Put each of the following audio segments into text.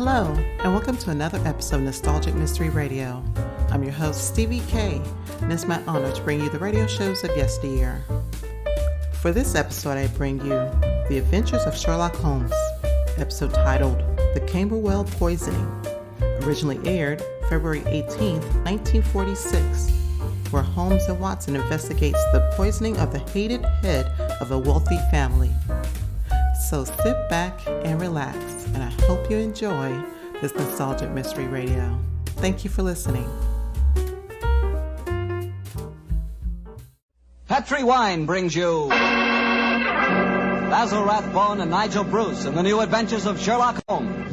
Hello, and welcome to another episode of Nostalgic Mystery Radio. I'm your host, Stevie K, and it's my honor to bring you the radio shows of yesteryear. For this episode, I bring you The Adventures of Sherlock Holmes, episode titled The Camberwell Poisoning, originally aired February 18, 1946, where Holmes and Watson investigates the poisoning of the hated head of a wealthy family. So sit back and relax, and I hope you enjoy this Nostalgic Mystery Radio. Thank you for listening. Petri Wine brings you Basil Rathbone and Nigel Bruce in the new adventures of Sherlock Holmes.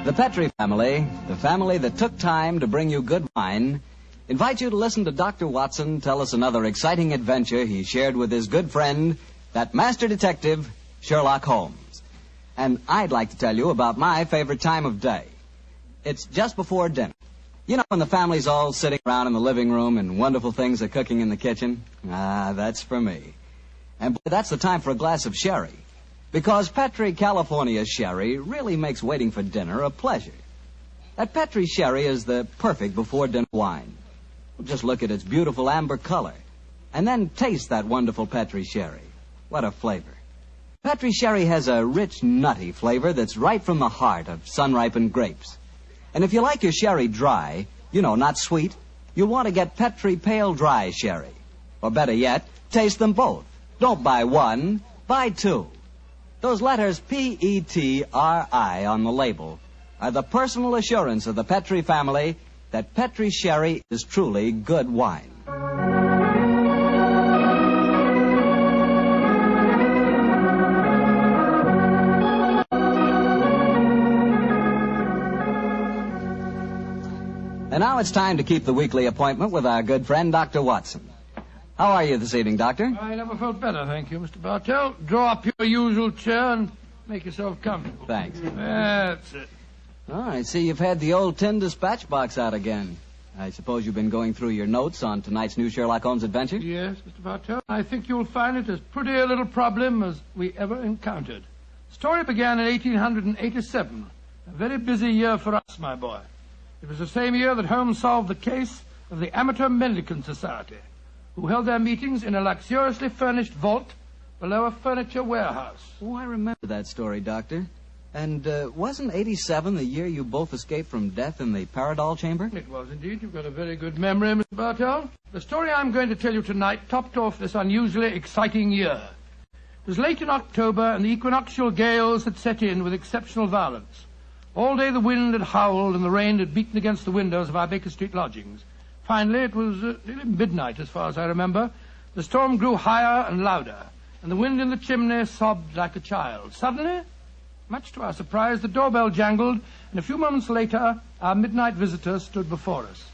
The Petri family, the family that took time to bring you good wine, invite you to listen to Dr. Watson tell us another exciting adventure he shared with his good friend, that master detective, Sherlock Holmes. And I'd like to tell you about my favorite time of day. It's just before dinner. You know, when the family's all sitting around in the living room and wonderful things are cooking in the kitchen? Ah, that's for me. And boy, that's the time for a glass of sherry. Because Petri California sherry really makes waiting for dinner a pleasure. That Petri sherry is the perfect before-dinner wine. Just look at its beautiful amber color. And then taste that wonderful Petri sherry. What a flavor. Petri sherry has a rich, nutty flavor that's right from the heart of sun-ripened grapes. And if you like your sherry dry, you know, not sweet, you'll want to get Petri Pale Dry Sherry. Or better yet, taste them both. Don't buy one, buy two. Those letters P-E-T-R-I on the label are the personal assurance of the Petri family that Petri sherry is truly good wine. And now it's time to keep the weekly appointment with our good friend, Dr. Watson. How are you this evening, Doctor? I never felt better, thank you, Mr. Bartell. Draw up your usual chair and make yourself comfortable. Thanks. That's it. Oh, I see you've had the old tin dispatch box out again. I suppose you've been going through your notes on tonight's new Sherlock Holmes adventure? Yes, Mr. Bartell. I think you'll find it as pretty a little problem as we ever encountered. The story began in 1887. A very busy year for us, my boy. It was the same year that Holmes solved the case of the Amateur Mendicant Society, who held their meetings in a luxuriously furnished vault below a furniture warehouse. Oh, I remember that story, Doctor. And wasn't 87 the year you both escaped from death in the Paradol chamber? It was indeed. You've got a very good memory, Mr. Bartell. The story I'm going to tell you tonight topped off this unusually exciting year. It was late in October, and the equinoctial gales had set in with exceptional violence. All day the wind had howled and the rain had beaten against the windows of our Baker Street lodgings. Finally, it was nearly midnight, as far as I remember. The storm grew higher and louder, and the wind in the chimney sobbed like a child. Suddenly, much to our surprise, the doorbell jangled, and a few moments later, our midnight visitor stood before us.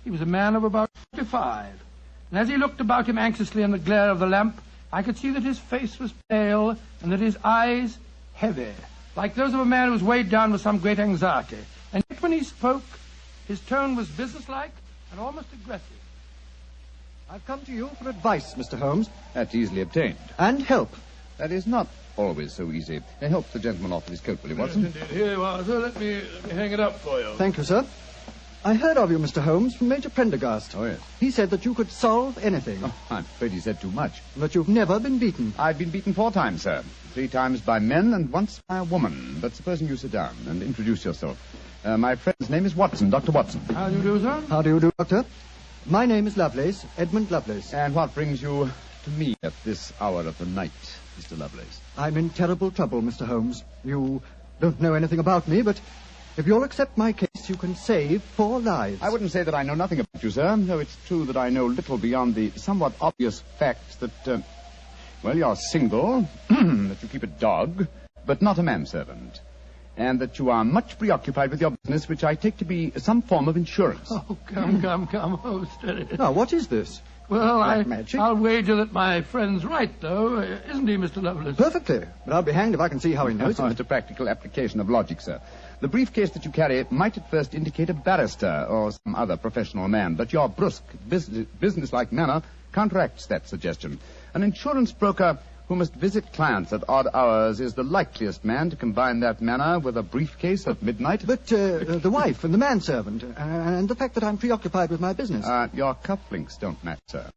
He was a man of about 45, and as he looked about him anxiously in the glare of the lamp, I could see that his face was pale and that his eyes heavy, like those of a man who was weighed down with some great anxiety. And yet when he spoke, his tone was businesslike and almost aggressive. I've come to you for advice, Mr. Holmes. That's easily obtained. And help. That is not always so easy. Help the gentleman off with his coat, will you, Watson? Yes, indeed. Here you are, sir. Let me hang it up for you. Thank you, sir. I heard of you, Mr. Holmes, from Major Prendergast. Oh, yes. He said that you could solve anything. Oh, I'm afraid he said too much. But you've never been beaten. I've been beaten 4 times, sir. 3 times by men and once by a woman. But supposing you sit down and introduce yourself. My friend's name is Watson, Dr. Watson. How do you do, sir? How do you do, Doctor? My name is Lovelace, Edmund Lovelace. And what brings you to me at this hour of the night, Mr. Lovelace? I'm in terrible trouble, Mr. Holmes. You don't know anything about me, but if you'll accept my case, you can save 4 lives. I wouldn't say that I know nothing about you, sir, though it's true that I know little beyond the somewhat obvious facts that, you're single, that you keep a dog, but not a manservant, and that you are much preoccupied with your business, which I take to be some form of insurance. Oh, come. Oh, steady. Now, what is this? Well, Black magic? I'll wager that my friend's right, though. Isn't he, Mr. Lovelace? Perfectly. But I'll be hanged if I can see how he knows Oh, it. it's a practical application of logic, sir. The briefcase that you carry might at first indicate a barrister or some other professional man, but your brusque, businesslike manner counteracts that suggestion. An insurance broker who must visit clients at odd hours is the likeliest man to combine that manner with a briefcase at midnight. But the wife and the manservant, and the fact that I'm preoccupied with my business. Your cufflinks don't match, sir.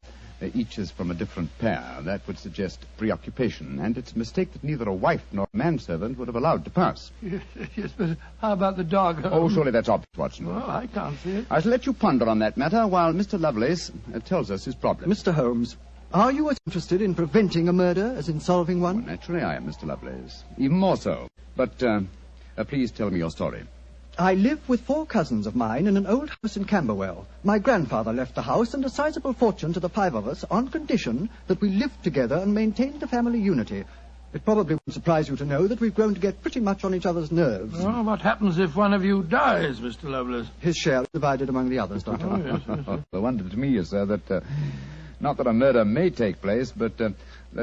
Each is from a different pair. That would suggest preoccupation, and it's a mistake that neither a wife nor a manservant would have allowed to pass. Yes, but how about the dog, Holmes? Oh, surely that's obvious, Watson. Well, I can't see it. I shall let you ponder on that matter while Mr. Lovelace tells us his problem. Mr. Holmes, are you as interested in preventing a murder as in solving one? Well, naturally I am, Mr. Lovelace. Even more so. But please tell me your story. I live with 4 cousins of mine in an old house in Camberwell. My grandfather left the house and a sizable fortune to the 5 of us on condition that we lived together and maintained the family unity. It probably won't surprise you to know that we've grown to get pretty much on each other's nerves. Well, what happens if one of you dies, Mr. Lovelace? His share is divided among the others, Doctor. Oh, yes. The wonder to me is, sir, that not that a murder may take place, but that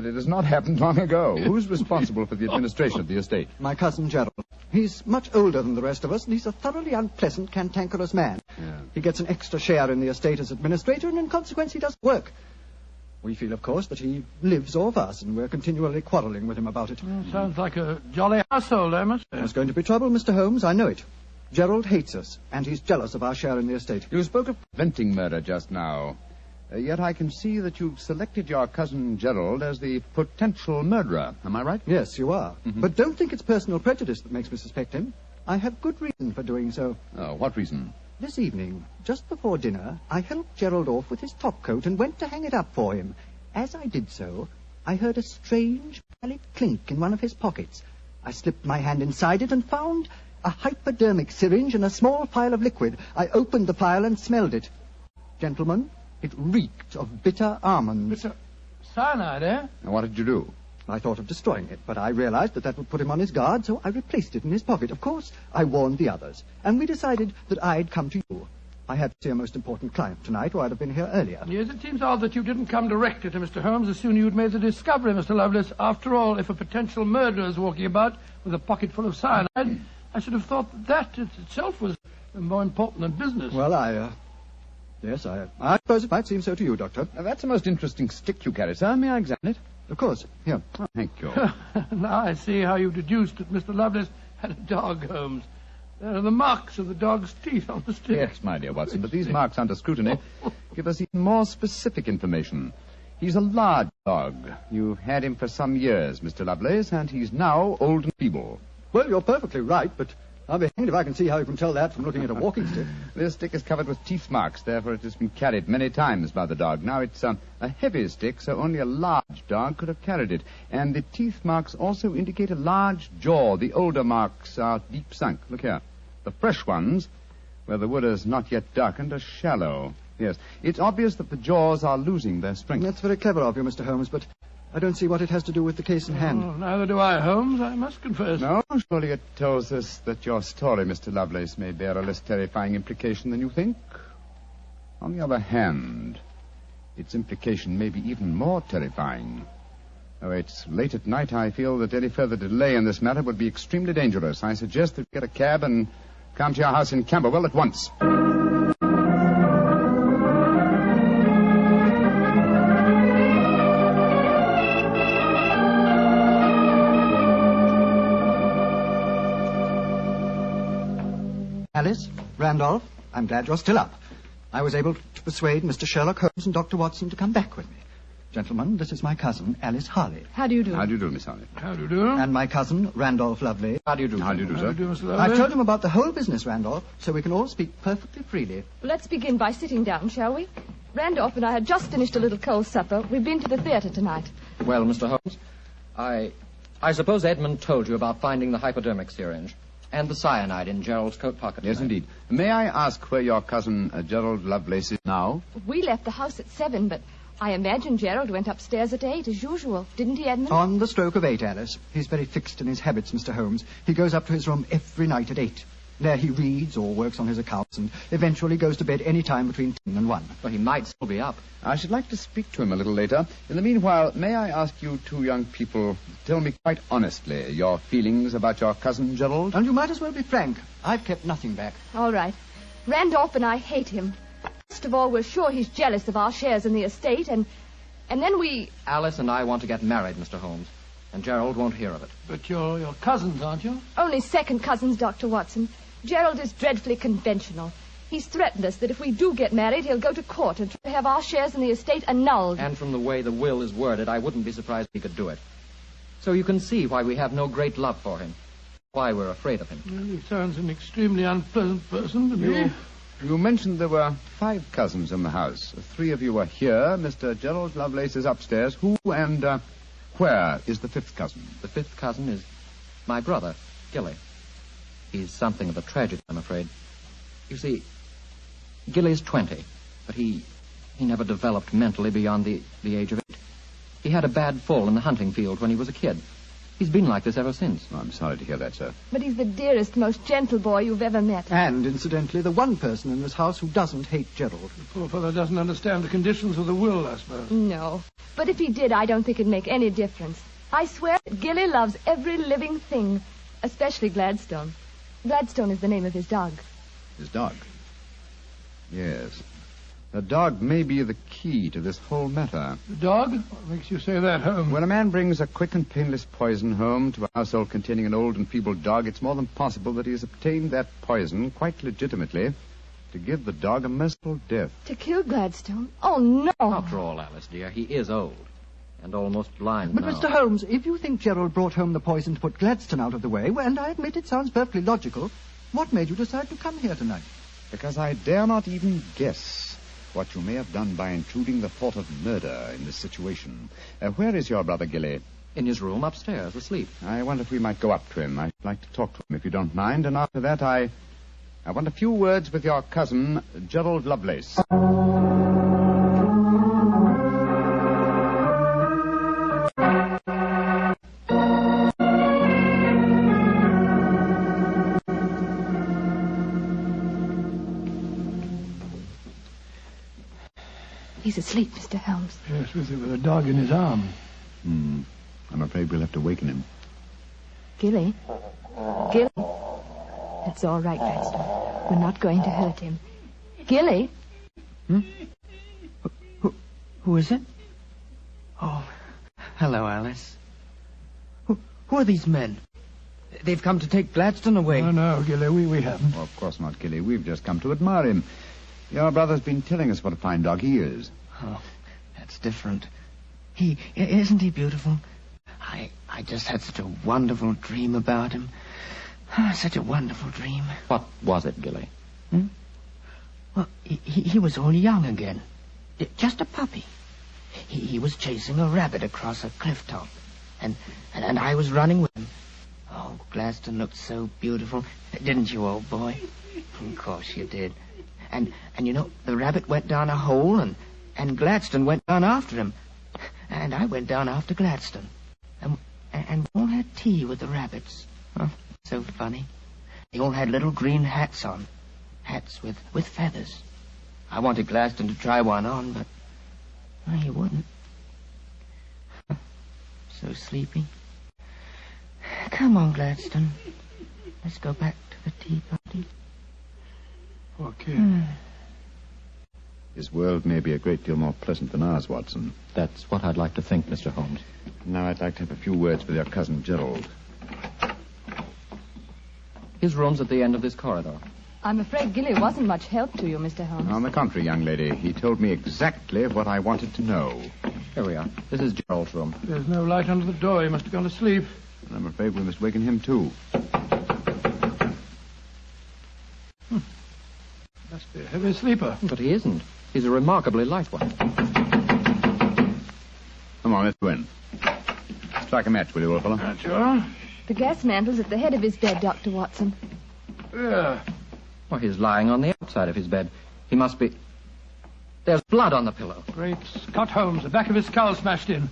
it has not happened long ago. Who's responsible for the administration of the estate? My cousin Gerald. He's much older than the rest of us, and he's a thoroughly unpleasant, cantankerous man. Yeah. He gets an extra share in the estate as administrator, and in consequence he doesn't work. We feel, of course, that he lives off us, and we're continually quarrelling with him about it. Well, sounds like a jolly household, I must say. There's going to be trouble, Mr. Holmes, I know it. Gerald hates us, and he's jealous of our share in the estate. You spoke of preventing murder just now. Yet I can see that you've selected your cousin Gerald as the potential murderer. Am I right? Yes, you are. Mm-hmm. But don't think it's personal prejudice that makes me suspect him. I have good reason for doing so. Oh, what reason? This evening, just before dinner, I helped Gerald off with his topcoat and went to hang it up for him. As I did so, I heard a strange, metallic clink in one of his pockets. I slipped my hand inside it and found a hypodermic syringe and a small phial of liquid. I opened the phial and smelled it. Gentlemen, it reeked of bitter almonds. Bitter cyanide, eh? And what did you do? I thought of destroying it, but I realized that would put him on his guard, so I replaced it in his pocket. Of course, I warned the others, and we decided that I'd come to you. I had to see a most important client tonight, or I'd have been here earlier. Yes, it seems odd that you didn't come directly to Mr. Holmes as soon as you'd made the discovery, Mr. Lovelace. After all, if a potential murderer is walking about with a pocket full of cyanide, I should have thought that itself was more important than business. Well, Yes, I suppose it might seem so to you, Doctor. Now, that's a most interesting stick you carry, sir. May I examine it? Of course. Here. Oh, thank you. Now I see how you deduced that Mr. Lovelace had a dog, Holmes. There are the marks of the dog's teeth on the stick. Yes, my dear Watson, but these marks under scrutiny give us even more specific information. He's a large dog. You've had him for some years, Mr. Lovelace, and he's now old and feeble. Well, you're perfectly right, but I'll be hanged if I can see how you can tell that from looking at a walking stick. This stick is covered with teeth marks, therefore it has been carried many times by the dog. Now, it's a heavy stick, so only a large dog could have carried it. And the teeth marks also indicate a large jaw. The older marks are deep sunk. Look here. The fresh ones, where the wood has not yet darkened, are shallow. Yes, it's obvious that the jaws are losing their strength. That's very clever of you, Mr. Holmes, but I don't see what it has to do with the case in hand. Oh, neither do I, Holmes, I must confess. No, surely it tells us that your story, Mr. Lovelace, may bear a less terrifying implication than you think. On the other hand, its implication may be even more terrifying. Though it's late at night, I feel that any further delay in this matter would be extremely dangerous. I suggest that we get a cab and come to your house in Camberwell at once. Alice, Randolph, I'm glad you're still up. I was able to persuade Mr. Sherlock Holmes and Dr. Watson to come back with me. Gentlemen, this is my cousin, Alice Harley. How do you do? How do you do, Miss Harley? How do you do? And my cousin, Randolph Lovely. How do you do? How do you do, How sir? do you do, Mr. I've Lovelace? told him about the whole business, Randolph, so we can all speak perfectly freely. Let's begin by sitting down, shall we? Randolph and I had just finished a little cold supper. We've been to the theatre tonight. Well, Mr. Holmes, I suppose Edmund told you about finding the hypodermic syringe and the cyanide in Gerald's coat pocket. Yes, tonight. indeed. May I ask where your cousin Gerald Lovelace is now? We left the house at 7, but I imagine Gerald went upstairs at 8, as usual. Didn't he, Edmund? On the stroke of 8, Alice. He's very fixed in his habits, Mr. Holmes. He goes up to his room every night at 8. There he reads or works on his accounts and eventually goes to bed any time between 10 and 1. Well, he might still be up. I should like to speak to him a little later. In the meanwhile, may I ask you two young people, tell me quite honestly your feelings about your cousin Gerald? And you might as well be frank. I've kept nothing back. All right. Randolph and I hate him. First of all, we're sure he's jealous of our shares in the estate, and And then we... Alice and I want to get married, Mr. Holmes. And Gerald won't hear of it. But you're cousins, aren't you? Only second cousins, Dr. Watson. Gerald is dreadfully conventional. He's threatened us that if we do get married, he'll go to court and try to have our shares in the estate annulled. And from the way the will is worded, I wouldn't be surprised if he could do it. So you can see why we have no great love for him. Why we're afraid of him. Well, he sounds an extremely unpleasant person to me. You mentioned there were 5 cousins in the house. 3 of you are here. Mr. Gerald Lovelace is upstairs. Who and where is the 5th cousin? The 5th cousin is my brother, Gilly. He's something of a tragedy, I'm afraid. You see, Gilly's 20, but he never developed mentally beyond the age of 8. He had a bad fall in the hunting field when he was a kid. He's been like this ever since. Oh, I'm sorry to hear that, sir. But he's the dearest, most gentle boy you've ever met. And, incidentally, the one person in this house who doesn't hate Gerald. The poor fellow doesn't understand the conditions of the will, I suppose. No. But if he did, I don't think it'd make any difference. I swear that Gilly loves every living thing, especially Gladstone. Gladstone is the name of his dog. His dog? Yes. The dog may be the key to this whole matter. The dog? What makes you say that, Holmes? When a man brings a quick and painless poison home to a household containing an old and feeble dog, it's more than possible that he has obtained that poison, quite legitimately, to give the dog a merciful death. To kill Gladstone? Oh, no. After all, Alice, dear, he is old and almost blind But, now. Mr. Holmes, if you think Gerald brought home the poison to put Gladstone out of the way, well, and I admit it sounds perfectly logical, what made you decide to come here tonight? Because I dare not even guess what you may have done by intruding the thought of murder in this situation. Where is your brother, Gilly? In his room upstairs, asleep. I wonder if we might go up to him. I'd like to talk to him, if you don't mind. And after that, I want a few words with your cousin, Gerald Lovelace. He's asleep, Mr. Holmes. Yes, with a dog in his arm. I'm afraid we'll have to waken him. Gilly? Gilly? It's all right, Gladstone. We're not going to hurt him. Gilly? Who is it? Oh, hello, Alice. Who are these men? They've come to take Gladstone away. No, Gilly, we haven't. Oh, of course not, Gilly. We've just come to admire him. Your brother's been telling us what a fine dog he is. Oh, that's different. Isn't he beautiful? I just had such a wonderful dream about him. Such a wonderful dream. What was it, Gilly? Well, he was all young again. Just a puppy. He was chasing a rabbit across a cliff top. And I was running with him. Oh, Gladstone looked so beautiful. Didn't you, old boy? Of course you did. And you know, the rabbit went down a hole, and Gladstone went down after him. And I went down after Gladstone. And we all had tea with the rabbits. Oh, so funny. They all had little green hats on. Hats with feathers. I wanted Gladstone to try one on, but he wouldn't. So sleepy. Come on, Gladstone. Let's go back to the tea party. Poor kid. His world may be a great deal more pleasant than ours, Watson. That's what I'd like to think, Mr. Holmes. Now I'd like to have a few words with your cousin Gerald. His room's at the end of this corridor. I'm afraid Gilly wasn't much help to you, Mr. Holmes. On the contrary, young lady, he told me exactly what I wanted to know. Here we are. This is Gerald's room. There's no light under the door. He must have gone to sleep. And I'm afraid we must waken him, too. Must be a heavy sleeper. But he isn't. He's a remarkably light one. Come on, let's go in. Strike a match, will you, old fellow? Sure. The gas mantle's at the head of his bed, Dr. Watson. Yeah. Well, he's lying on the outside of his bed. He must be... There's blood on the pillow. Great Scott, Holmes. The back of his skull smashed in.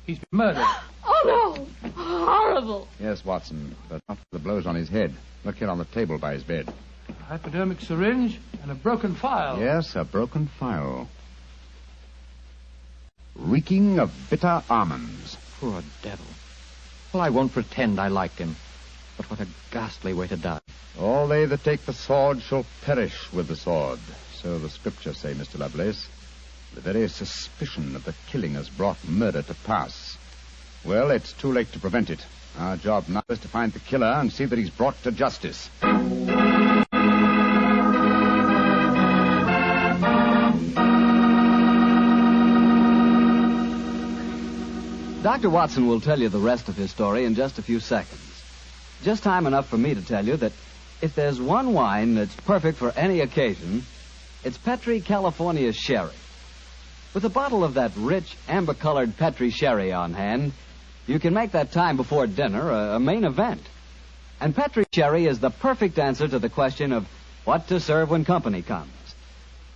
He's been murdered. Oh, no. Horrible. Yes, Watson, but not for the blows on his head. Look here on the table by his bed. A hypodermic syringe and a broken file. Yes, a broken file. Reeking of bitter almonds. Poor devil. Well, I won't pretend I liked him. But what a ghastly way to die. All they that take the sword shall perish with the sword. So the scriptures say, Mr. Lovelace. The very suspicion of the killing has brought murder to pass. Well, it's too late to prevent it. Our job now is to find the killer and see that he's brought to justice. Dr. Watson will tell you the rest of his story in just a few seconds. Just time enough for me to tell you that if there's one wine that's perfect for any occasion, it's Petri California Sherry. With a bottle of that rich, amber-colored Petri Sherry on hand, you can make that time before dinner a main event. And Petri Sherry is the perfect answer to the question of what to serve when company comes.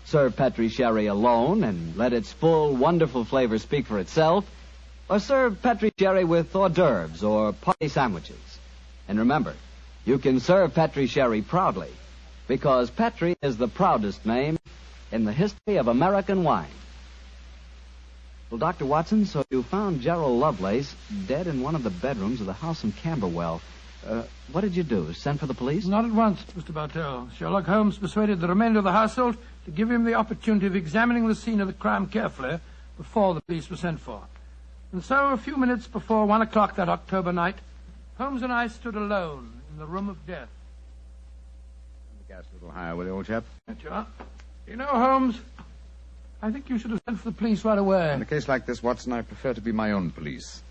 Serve Petri Sherry alone and let its full, wonderful flavor speak for itself, or serve Petri Sherry with hors d'oeuvres or party sandwiches. And remember, you can serve Petri Sherry proudly, because Petri is the proudest name in the history of American wine. Well, Dr. Watson, so you found Gerald Lovelace dead in one of the bedrooms of the house in Camberwell. What did you do? Send for the police? Not at once, Mr. Bartell. Sherlock Holmes persuaded the remainder of the household to give him the opportunity of examining the scene of the crime carefully before the police were sent for. And so, a few minutes before 1 o'clock that October night, Holmes and I stood alone in the room of death. Turn the gas a little higher, will you, old chap? There you are. You know, Holmes, I think you should have sent for the police right away. In a case like this, Watson, I prefer to be my own police.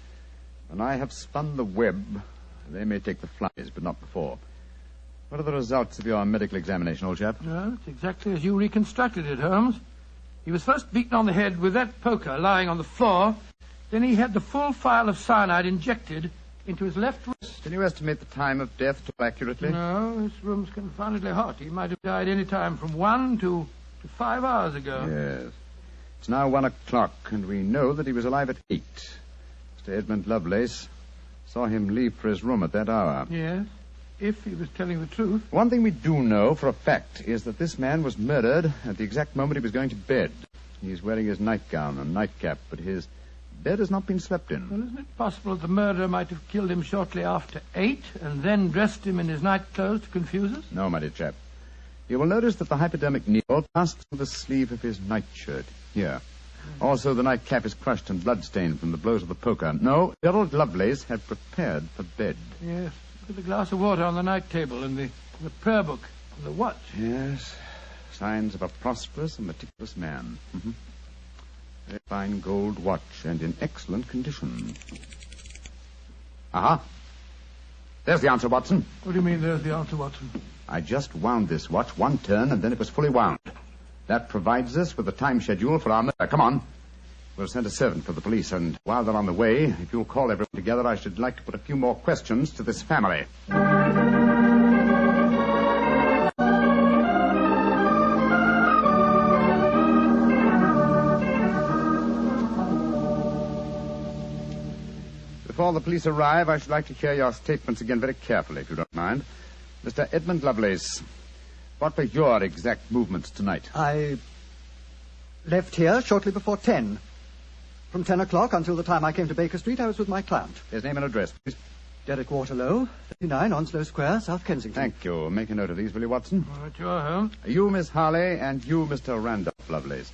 When I have spun the web, they may take the flies, but not before. What are the results of your medical examination, old chap? Well, it's exactly as you reconstructed it, Holmes. He was first beaten on the head with that poker lying on the floor. Then he had the full phial of cyanide injected into his left wrist. Can you estimate the time of death too accurately? No, this room's confoundedly hot. He might have died any time from 1 to 5 hours ago. Yes. It's now 1 o'clock, and we know that he was alive at 8. Mr. Edmund Lovelace saw him leave for his room at that hour. Yes, if he was telling the truth. One thing we do know for a fact is that this man was murdered at the exact moment he was going to bed. He's wearing his nightgown and nightcap, but his bed has not been slept in. Well, isn't it possible that the murderer might have killed him shortly after 8 and then dressed him in his night clothes to confuse us? No, my dear chap. You will notice that the hypodermic needle passed through the sleeve of his nightshirt. Here. Also, the nightcap is crushed and bloodstained from the blows of the poker. No, Gerald Lovelace had prepared for bed. Yes. Look at the glass of water on the night table and the prayer book and the watch. Yes. Signs of a prosperous and meticulous man. Mm-hmm. A fine gold watch and in excellent condition. Aha. There's the answer, Watson. What do you mean there's the answer, Watson? I just wound this watch one turn and then it was fully wound. That provides us with a time schedule for our murder. Come on. We'll send a servant for the police, and while they're on the way, if you'll call everyone together, I should like to put a few more questions to this family. Before the police arrive, I should like to hear your statements again very carefully, if you don't mind. Mr. Edmund Lovelace, what were your exact movements tonight? I left here shortly before 10. From 10 o'clock until the time I came to Baker Street, I was with my client. His name and address, please. Derek Waterlow, 39 Onslow Square, South Kensington. Thank you. Make a note of these, will you, Watson? All right, you're home. You, Miss Harley, and you, Mr. Randolph Lovelace,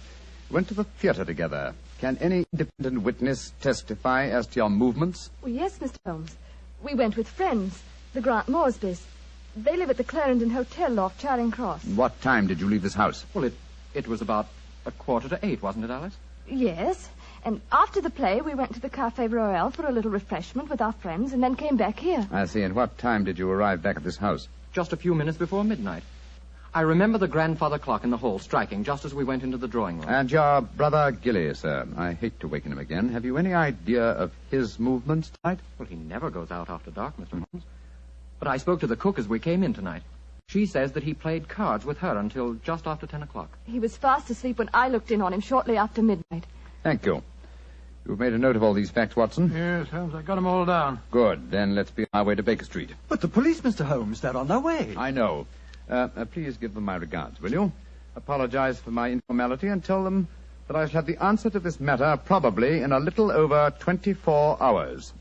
went to the theater together. Can any independent witness testify as to your movements? Well, yes, Mr. Holmes. We went with friends, the Grant Moresbys. They live at the Clarendon Hotel off Charing Cross. What time did you leave this house? Well, it was about 7:45, wasn't it, Alice? Yes, and after the play, we went to the Café Royal for a little refreshment with our friends and then came back here. I see. And what time did you arrive back at this house? Just a few minutes before midnight. I remember the grandfather clock in the hall striking just as we went into the drawing room. And your brother Gilly, sir. I hate to waken him again. Have you any idea of his movements tonight? Well, he never goes out after dark, Mr. Holmes. But I spoke to the cook as we came in tonight. She says that he played cards with her until just after 10 o'clock. He was fast asleep when I looked in on him shortly after midnight. Thank you. You've made a note of all these facts, Watson? Yes, Holmes, I got them all down. Good. Then let's be on our way to Baker Street. But the police, Mr. Holmes, they're on their way. I know. Please give them my regards, will you? Apologize for my informality and tell them that I shall have the answer to this matter probably in a little over 24 hours.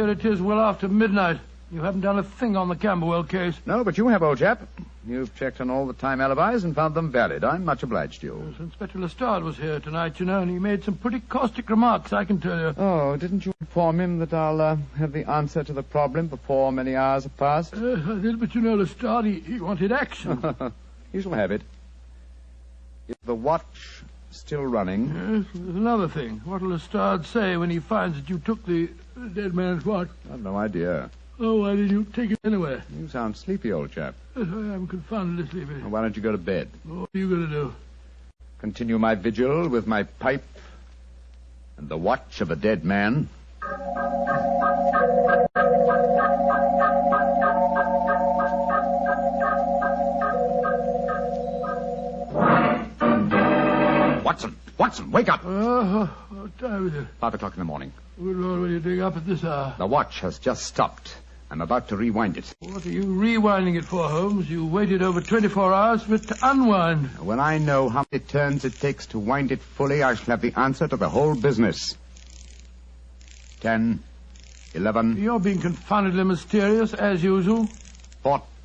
here it is well after midnight. You haven't done a thing on the Camberwell case. No, but you have, old chap. You've checked on all the time alibis and found them valid. I'm much obliged to you. Yes, Inspector Lestrade was here tonight, you know, and he made some pretty caustic remarks, I can tell you. Oh, didn't you inform him that I'll have the answer to the problem before many hours have passed? Yes, I did, but you know, Lestrade, he wanted action. You shall have it. Is the watch still running? Yes, there's another thing. What'll Lestrade say when he finds that you took the dead man's watch? I've no idea. Oh, why did you take it anyway? You sound sleepy, old chap. Yes, I am confoundedly sleepy. Well, why don't you go to bed? What are you going to do? Continue my vigil with my pipe and the watch of a dead man. Watson, wake up! What time is it? 5 o'clock in the morning. Good Lord, will you dig up at this hour? The watch has just stopped. I'm about to rewind it. What are you rewinding it for, Holmes? You waited over 24 hours for it to unwind. When I know how many turns it takes to wind it fully, I shall have the answer to the whole business. 10, 11... You're being confoundedly mysterious, as usual.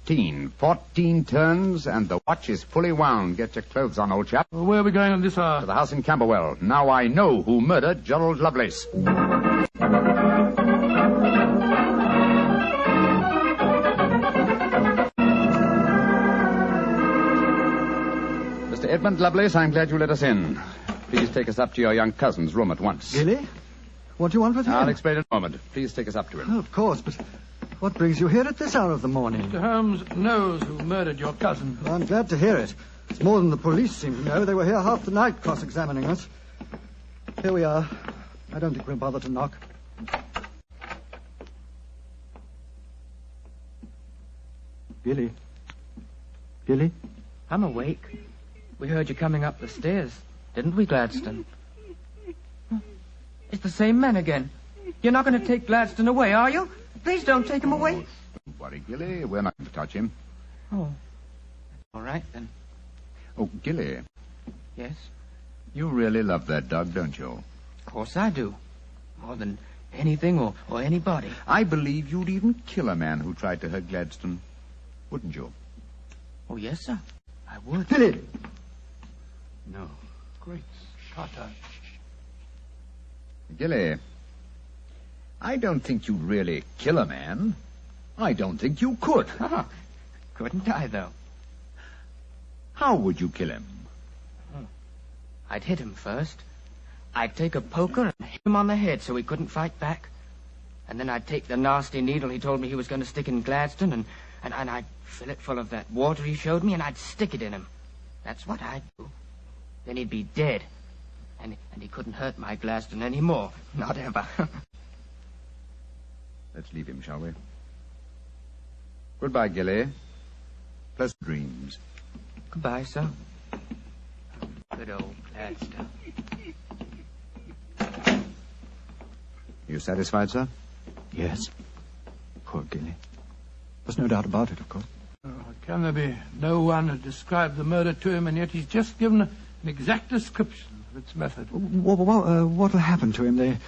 14 turns, and the watch is fully wound. Get your clothes on, old chap. Well, where are we going at this hour? To the house in Camberwell. Now I know who murdered Gerald Lovelace. Mr. Edmund Lovelace, I'm glad you let us in. Please take us up to your young cousin's room at once. Gilly? What do you want with him? I'll explain in a moment. Please take us up to him. Oh, of course, but what brings you here at this hour of the morning? Mr. Holmes knows who murdered your cousin. Well, I'm glad to hear it. It's more than the police seem to know. They were here half the night cross-examining us. Here we are. I don't think we'll bother to knock. Gilly? Gilly? I'm awake. We heard you coming up the stairs, didn't we, Gladstone? It's the same men again. You're not going to take Gladstone away, are you? Please don't take him away. Don't worry, Gilly. We're not going to touch him. Oh. All right, then. Oh, Gilly, Yes? you really love that dog, don't you? Of course I do. More than anything or anybody. I believe you'd even kill a man who tried to hurt Gladstone. Wouldn't you? Oh, yes, sir. I would. Gilly! No. Great Scotter. Gilly, I don't think you'd really kill a man. I don't think you could. Couldn't I, though? How would you kill him? I'd hit him first. I'd take a poker and hit him on the head so he couldn't fight back. And then I'd take the nasty needle he told me he was going to stick in Gladstone and I'd fill it full of that water he showed me and I'd stick it in him. That's what I'd do. Then he'd be dead. And he couldn't hurt my Gladstone anymore. Not ever. Let's leave him, shall we? Goodbye, Gilly. Pleasant dreams. Goodbye, sir. Good old Gladstone. You satisfied, sir? Yes. Poor Gilly. There's no doubt about it, of course. Oh, can there be no one who described the murder to him, and yet he's just given an exact description of its method? What'll happen to him?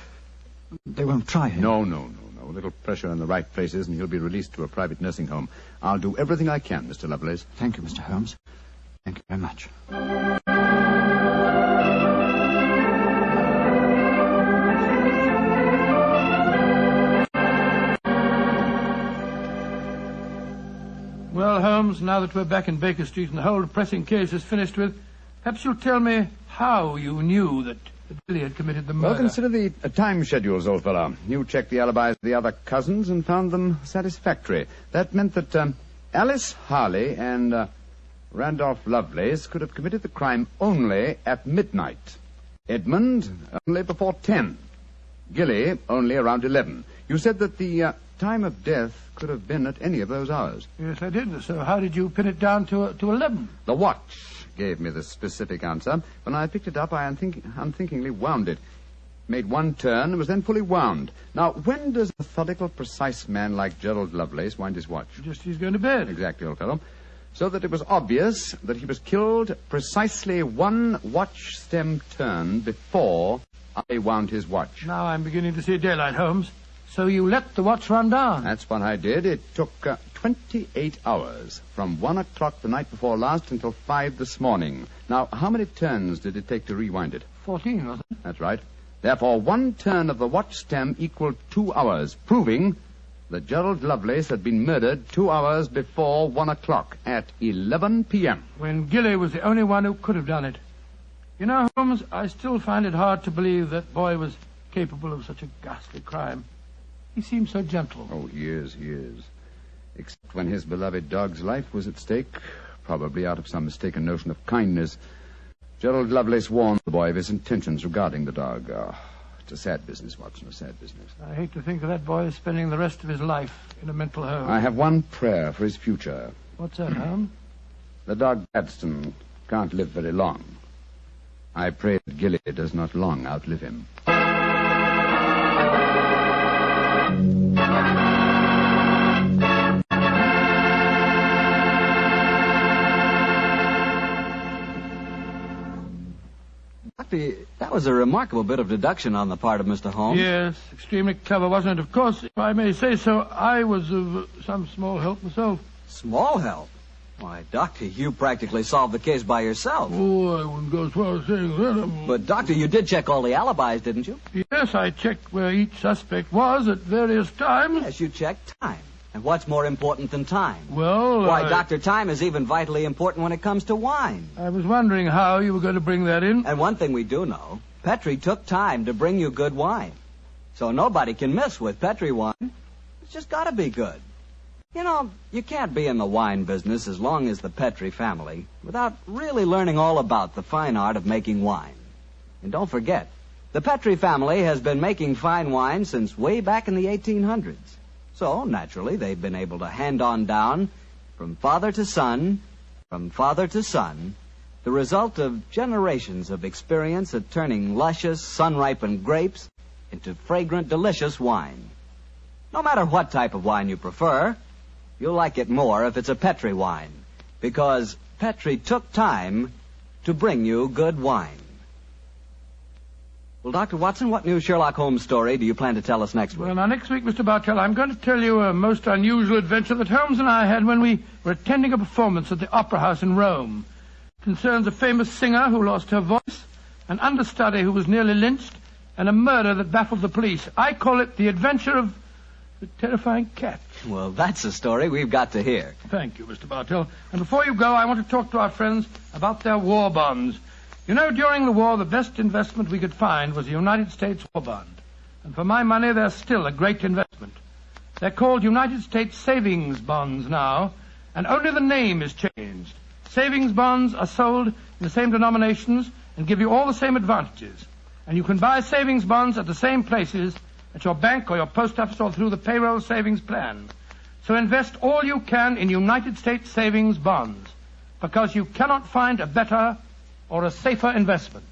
They won't try him. No. A little pressure in the right places, and he'll be released to a private nursing home. I'll do everything I can, Mr. Lovelace. Thank you, Mr. Holmes. Thank you very much. Well, Holmes, now that we're back in Baker Street and the whole depressing case is finished with, perhaps you'll tell me how you knew that Billy had committed the murder. Well, consider the time schedules, old fellow. You checked the alibis of the other cousins and found them satisfactory. That meant that Alice Harley and Randolph Lovelace could have committed the crime only at midnight. Edmund only before 10. Gilly only around 11. You said that the time of death could have been at any of those hours. Yes, I did. So how did you pin it down to 11? The watch gave me the specific answer. When I picked it up, I unthinkingly wound it. Made one turn and was then fully wound. Now, when does a methodical, precise man like Gerald Lovelace wind his watch? Just as he's going to bed. Exactly, old fellow. So that it was obvious that he was killed precisely one watch stem turn before I wound his watch. Now I'm beginning to see daylight, Holmes. So you let the watch run down? That's what I did. It took 28 hours, from 1 o'clock the night before last until 5 this morning. Now, how many turns did it take to rewind it? 14, wasn't it? That's right. Therefore, 1 turn of the watch stem equaled 2 hours, proving that Gerald Lovelace had been murdered 2 hours before 1 o'clock at 11 p.m. When Gilly was the only one who could have done it. You know, Holmes, I still find it hard to believe that boy was capable of such a ghastly crime. He seemed so gentle. Oh, he is. Except when his beloved dog's life was at stake, probably out of some mistaken notion of kindness. Gerald Lovelace warned the boy of his intentions regarding the dog. It's a sad business, Watson, a sad business. I hate to think of that boy spending the rest of his life in a mental home. I have one prayer for his future. What's that, Holmes? The dog Gladstone can't live very long. I pray that Gilly does not long outlive him. Doctor, that was a remarkable bit of deduction on the part of Mr. Holmes. Yes, extremely clever, wasn't it? Of course, if I may say so, I was of some small help myself. Small help? Why, Doctor, you practically solved the case by yourself. Oh, I wouldn't go as far as saying that. But, Doctor, you did check all the alibis, didn't you? Yes, I checked where each suspect was at various times. Yes, you checked time. And what's more important than time? Well, Why, Doctor, time is even vitally important when it comes to wine. I was wondering how you were going to bring that in. And one thing we do know, Petri took time to bring you good wine. So nobody can miss with Petri wine. It's just got to be good. You know, you can't be in the wine business as long as the Petri family without really learning all about the fine art of making wine. And don't forget, the Petri family has been making fine wine since way back in the 1800s. So, naturally, they've been able to hand on down, from father to son, the result of generations of experience at turning luscious, sun-ripened grapes into fragrant, delicious wine. No matter what type of wine you prefer, you'll like it more if it's a Petri wine, because Petri took time to bring you good wine. Well, Dr. Watson, what new Sherlock Holmes story do you plan to tell us next week? Well, now, next week, Mr. Bartell, I'm going to tell you a most unusual adventure that Holmes and I had when we were attending a performance at the Opera House in Rome. It concerns a famous singer who lost her voice, an understudy who was nearly lynched, and a murder that baffled the police. I call it The Adventure of the Terrifying Cat. Well, that's a story we've got to hear. Thank you, Mr. Bartell. And before you go, I want to talk to our friends about their war bonds. You know, during the war, the best investment we could find was the United States war bond. And for my money, they're still a great investment. They're called United States savings bonds now, and only the name is changed. Savings bonds are sold in the same denominations and give you all the same advantages. And you can buy savings bonds at the same places, at your bank or your post office or through the payroll savings plan. So invest all you can in United States savings bonds, because you cannot find a better or a safer investment.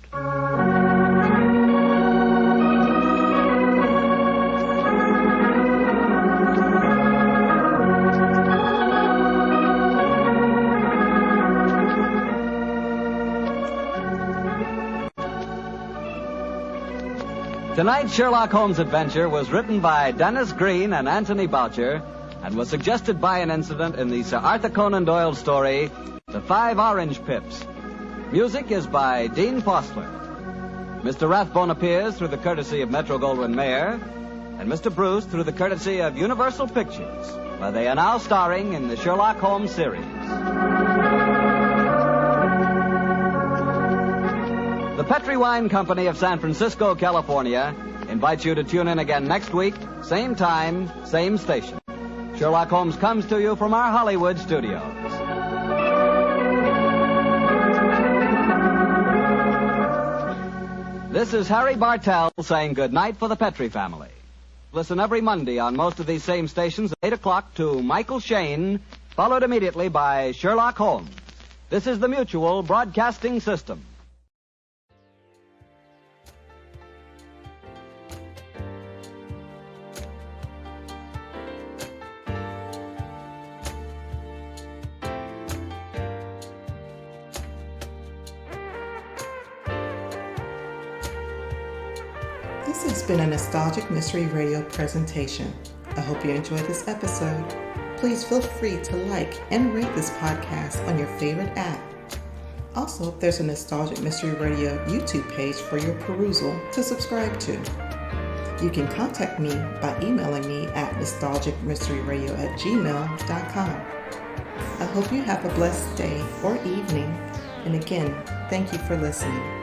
Tonight's Sherlock Holmes adventure was written by Dennis Green and Anthony Boucher and was suggested by an incident in the Sir Arthur Conan Doyle story, The 5 Orange Pips. Music is by Dean Fossler. Mr. Rathbone appears through the courtesy of Metro-Goldwyn-Mayer, and Mr. Bruce through the courtesy of Universal Pictures, where they are now starring in the Sherlock Holmes series. The Petri Wine Company of San Francisco, California, invites you to tune in again next week, same time, same station. Sherlock Holmes comes to you from our Hollywood studios. This is Harry Bartell saying good night for the Petri family. Listen every Monday on most of these same stations at 8 o'clock to Michael Shayne, followed immediately by Sherlock Holmes. This is the Mutual Broadcasting System. This has been a Nostalgic Mystery Radio presentation. I hope you enjoyed this episode. Please feel free to like and rate this podcast on your favorite app. Also, there's a Nostalgic Mystery Radio YouTube page for your perusal to subscribe to. You can contact me by emailing me at nostalgicmysteryradio@gmail.com. I hope you have a blessed day or evening. And again, thank you for listening.